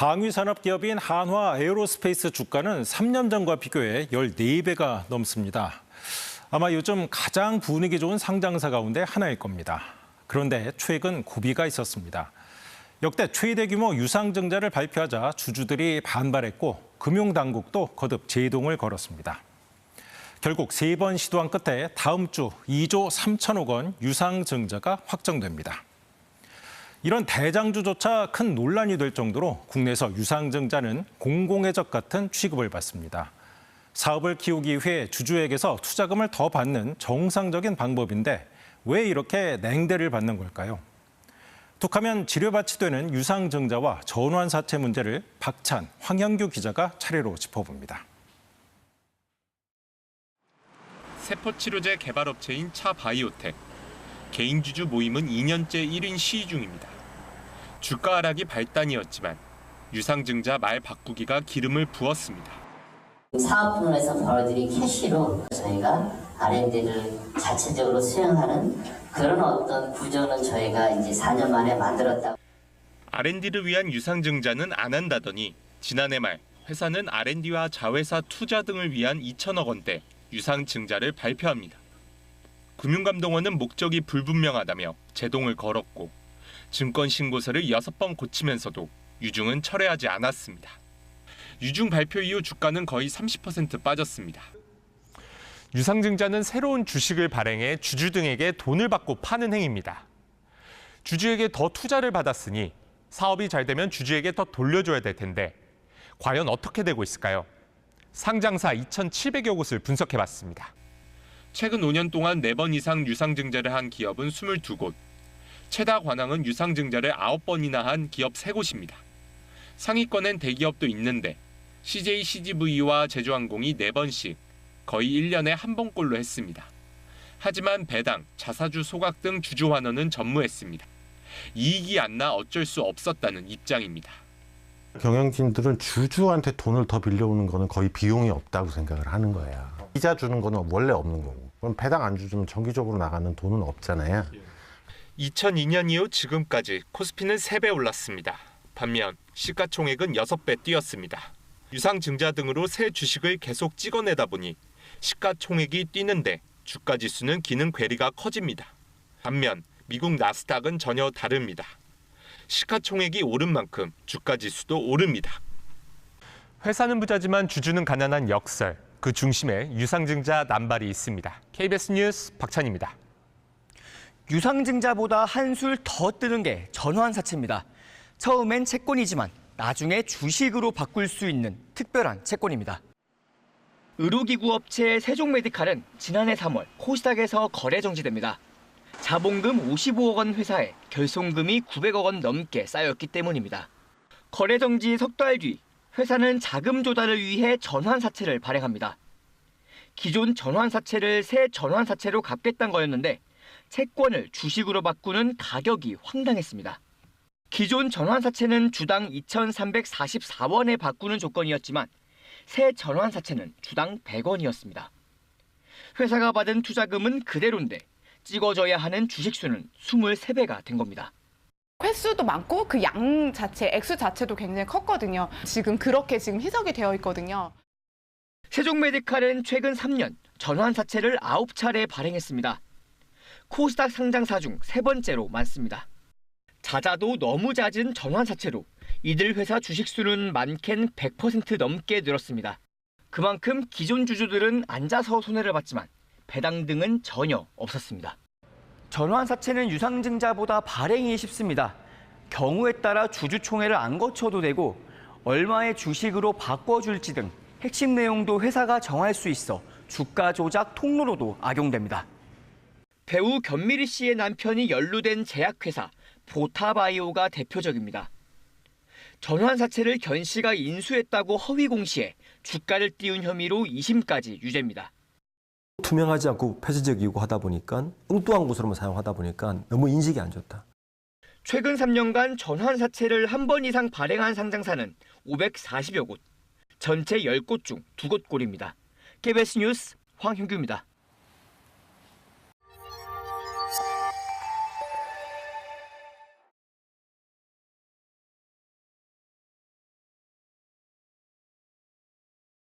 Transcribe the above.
방위산업 기업인 한화 에어로스페이스 주가는 3년 전과 비교해 14배가 넘습니다. 아마 요즘 가장 분위기 좋은 상장사 가운데 하나일 겁니다. 그런데 최근 고비가 있었습니다. 역대 최대 규모 유상증자를 발표하자 주주들이 반발했고 금융당국도 거듭 제동을 걸었습니다. 결국 3번 시도한 끝에 다음 주 2조 3천억 원 유상증자가 확정됩니다. 이런 대장주조차 큰 논란이 될 정도로 국내에서 유상증자는 공공의적 같은 취급을 받습니다. 사업을 키우기 위해 주주에게서 투자금을 더 받는 정상적인 방법인데 왜 이렇게 냉대를 받는 걸까요? 툭하면 지뢰밭이 되는 유상증자와 전환사채 문제를 박찬, 황현규 기자가 차례로 짚어봅니다. 세포치료제 개발업체인 차바이오텍. 개인 주주 모임은 2년째 1인 시위 중입니다. 주가 하락이 발단이었지만 유상증자 말 바꾸기가 기름을 부었습니다. 사업부문에서 벌어들인 캐시로 저희가 R&D를 자체적으로 수행하는 그런 어떤 구조는 저희가 이제 4년 만에 만들었다. R&D를 위한 유상증자는 안 한다더니 지난해 말 회사는 R&D와 자회사 투자 등을 위한 2천억 원대 유상증자를 발표합니다. 금융감독원은 목적이 불분명하다며 제동을 걸었고 증권신고서를 6번 고치면서도 유증은 철회하지 않았습니다. 유증 발표 이후 주가는 거의 30% 빠졌습니다. 유상증자는 새로운 주식을 발행해 주주 등에게 돈을 받고 파는 행위입니다. 주주에게 더 투자를 받았으니 사업이 잘 되면 주주에게 더 돌려줘야 될 텐데 과연 어떻게 되고 있을까요? 상장사 2,700여 곳을 분석해봤습니다. 최근 5년 동안 4번 이상 유상증자를 한 기업은 22곳, 최다 관왕은 유상증자를 9번이나 한 기업 3곳입니다. 상위권엔 대기업도 있는데 CJ CGV와 제주항공이 4번씩 거의 1년에 한 번꼴로 했습니다. 하지만 배당, 자사주 소각 등 주주 환원은 전무했습니다. 이익이 안 나 어쩔 수 없었다는 입장입니다. 경영진들은 주주한테 돈을 더 빌려오는 거는 거의 비용이 없다고 생각을 하는 거예요. 이자 주는 거는 원래 없는 거고. 그럼 배당 안 주면 정기적으로 나가는 돈은 없잖아요. 2002년 이후 지금까지 코스피는 3배 올랐습니다. 반면 시가총액은 6배 뛰었습니다. 유상증자 등으로 새 주식을 계속 찍어내다 보니 시가총액이 뛰는데 주가지수는 기는 괴리가 커집니다. 반면 미국 나스닥은 전혀 다릅니다. 시가총액이 오른 만큼 주가지수도 오릅니다. 회사는 부자지만 주주는 가난한 역설. 그 중심에 유상증자 남발이 있습니다. KBS 뉴스 박찬입니다. 유상증자보다 한술 더 뜨는 게 전환사채입니다. 처음엔 채권이지만 나중에 주식으로 바꿀 수 있는 특별한 채권입니다. 의료기구 업체 세종메디칼은 지난해 3월 코스닥에서 거래 정지됩니다. 자본금 55억 원 회사에 결손금이 900억 원 넘게 쌓였기 때문입니다. 거래 정지 석 달 뒤 회사는 자금 조달을 위해 전환사채를 발행합니다. 기존 전환사채를 새 전환사채로 갚겠다는 거였는데 채권을 주식으로 바꾸는 가격이 황당했습니다. 기존 전환사채는 주당 2,344원에 바꾸는 조건이었지만 새 전환사채는 주당 100원이었습니다. 회사가 받은 투자금은 그대로인데 찍어줘야 하는 주식수는 23배가 된 겁니다. 횟수도 많고 그 양 자체, 액수 자체도 굉장히 컸거든요. 그렇게 해석이 되어 있거든요. 세종메디칼은 최근 3년 전환사채를 9차례 발행했습니다. 코스닥 상장사 중 3번째로 많습니다. 잦아도 너무 잦은 전환사채로 이들 회사 주식수는 많게는 100% 넘게 늘었습니다. 그만큼 기존 주주들은 앉아서 손해를 봤지만 배당 등은 전혀 없었습니다. 전환사채는 유상증자보다 발행이 쉽습니다. 경우에 따라 주주총회를 안 거쳐도 되고 얼마의 주식으로 바꿔줄지 등 핵심 내용도 회사가 정할 수 있어 주가 조작 통로로도 악용됩니다. 배우 견미리 씨의 남편이 연루된 제약회사 보타바이오가 대표적입니다. 전환사채를 견 씨가 인수했다고 허위 공시해 주가를 띄운 혐의로 2심까지 유죄입니다. 투명하지 않고 폐쇄적이고 하다 보니까 엉뚱한 곳으로만 사용하다 보니까 너무 인식이 안 좋다. 최근 3년간 전환사채를 한 번 이상 발행한 상장사는 540여 곳, 전체 10곳 중 2곳꼴입니다. KBS 뉴스 황현규입니다.